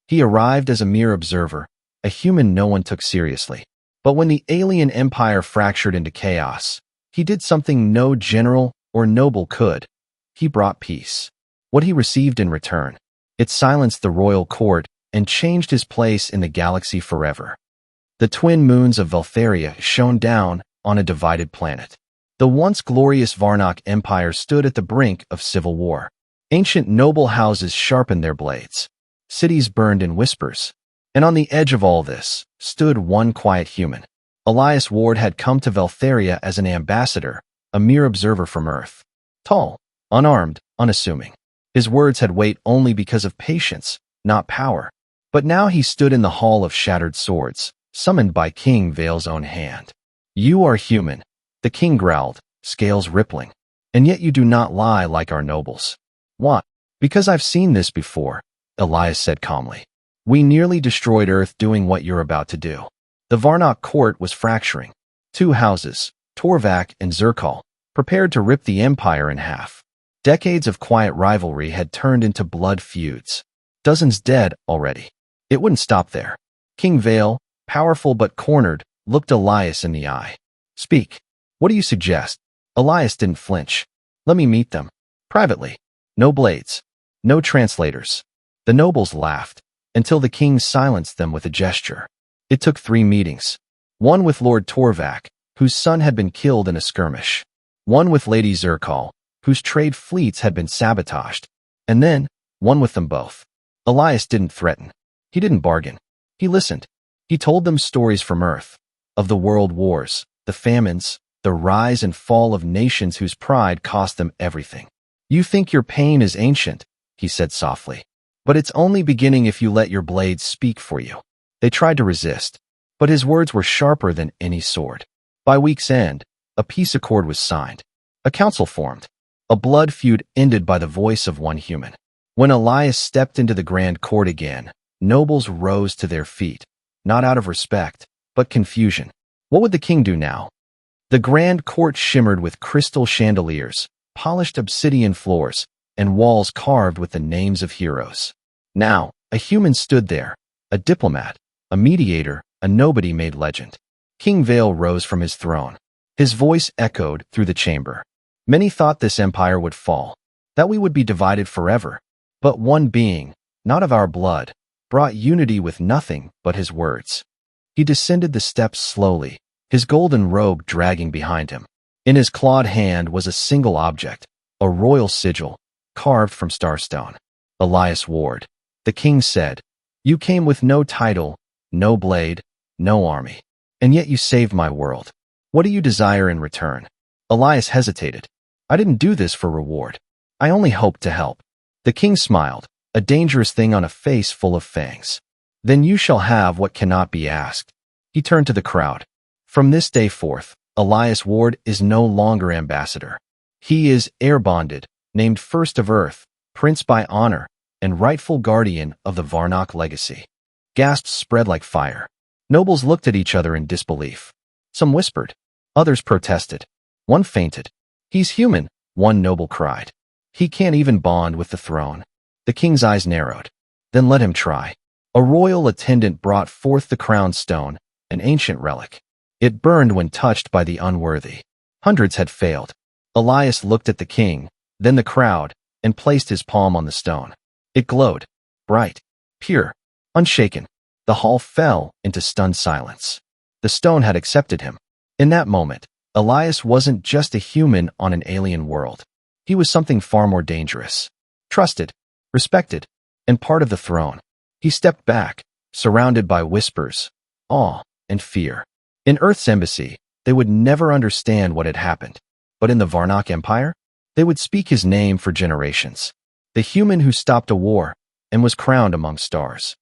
He arrived as a mere observer, a human no one took seriously. But when the alien empire fractured into chaos, he did something no general or noble could. He brought peace. What he received in return, it silenced the royal court and changed his place in the galaxy forever. The twin moons of Veltheria shone down on a divided planet. The once glorious Varnock Empire stood at the brink of civil war. Ancient noble houses sharpened their blades. Cities burned in whispers. And on the edge of all this stood one quiet human. Elias Ward had come to Veltheria as an ambassador, a mere observer from Earth. Tall, unarmed, unassuming. His words had weight only because of patience, not power. But now he stood in the Hall of Shattered Swords, summoned by King Vale's own hand. "You are human," the king growled, scales rippling. "And yet you do not lie like our nobles." "What?" "Because I've seen this before," Elias said calmly. "We nearly destroyed Earth doing what you're about to do." The Varnock court was fracturing. Two houses, Torvak and Zerkal, prepared to rip the empire in half. Decades of quiet rivalry had turned into blood feuds. Dozens dead already. It wouldn't stop there. King Vale, powerful but cornered, looked Elias in the eye. "Speak. What do you suggest?" Elias didn't flinch. "Let me meet them. Privately. No blades. No translators." The nobles laughed, until the king silenced them with a gesture. It took 3 meetings. One with Lord Torvak, whose son had been killed in a skirmish. One with Lady Zerkal, whose trade fleets had been sabotaged. And then, one with them both. Elias didn't threaten. He didn't bargain. He listened. He told them stories from Earth, of the world wars, the famines, the rise and fall of nations whose pride cost them everything. "You think your pain is ancient," he said softly. "But it's only beginning if you let your blades speak for you." They tried to resist, but his words were sharper than any sword. By week's end, a peace accord was signed. A council formed. A blood feud ended by the voice of one human. When Elias stepped into the grand court again, nobles rose to their feet, not out of respect, but confusion. What would the king do now? The grand court shimmered with crystal chandeliers, polished obsidian floors, and walls carved with the names of heroes. Now, a human stood there, a diplomat, a mediator, a nobody-made legend. King Vale rose from his throne. His voice echoed through the chamber. "Many thought this empire would fall, that we would be divided forever. But one being, not of our blood, brought unity with nothing but his words." He descended the steps slowly, his golden robe dragging behind him. In his clawed hand was a single object, a royal sigil, carved from starstone. "Elias Ward," the king said, "you came with no title, no blade, no army. And yet you saved my world. What do you desire in return?" Elias hesitated. "I didn't do this for reward. I only hoped to help." The king smiled, a dangerous thing on a face full of fangs. "Then you shall have what cannot be asked." He turned to the crowd. "From this day forth, Elias Ward is no longer ambassador. He is heir-bonded, named First of Earth, Prince by honor, and rightful guardian of the Varnock legacy." Gasps spread like fire. Nobles looked at each other in disbelief. Some whispered. Others protested. One fainted. "He's human," one noble cried. "He can't even bond with the throne." The king's eyes narrowed. "Then let him try." A royal attendant brought forth the crown stone, an ancient relic. It burned when touched by the unworthy. Hundreds had failed. Elias looked at the king, then the crowd, and placed his palm on the stone. It glowed. Bright. Pure. Unshaken. The hall fell into stunned silence. The stone had accepted him. In that moment, Elias wasn't just a human on an alien world. He was something far more dangerous. Trusted, respected, and part of the throne. He stepped back, surrounded by whispers, awe, and fear. In Earth's embassy, they would never understand what had happened. But in the Varnock Empire, they would speak his name for generations. The human who stopped a war and was crowned among stars.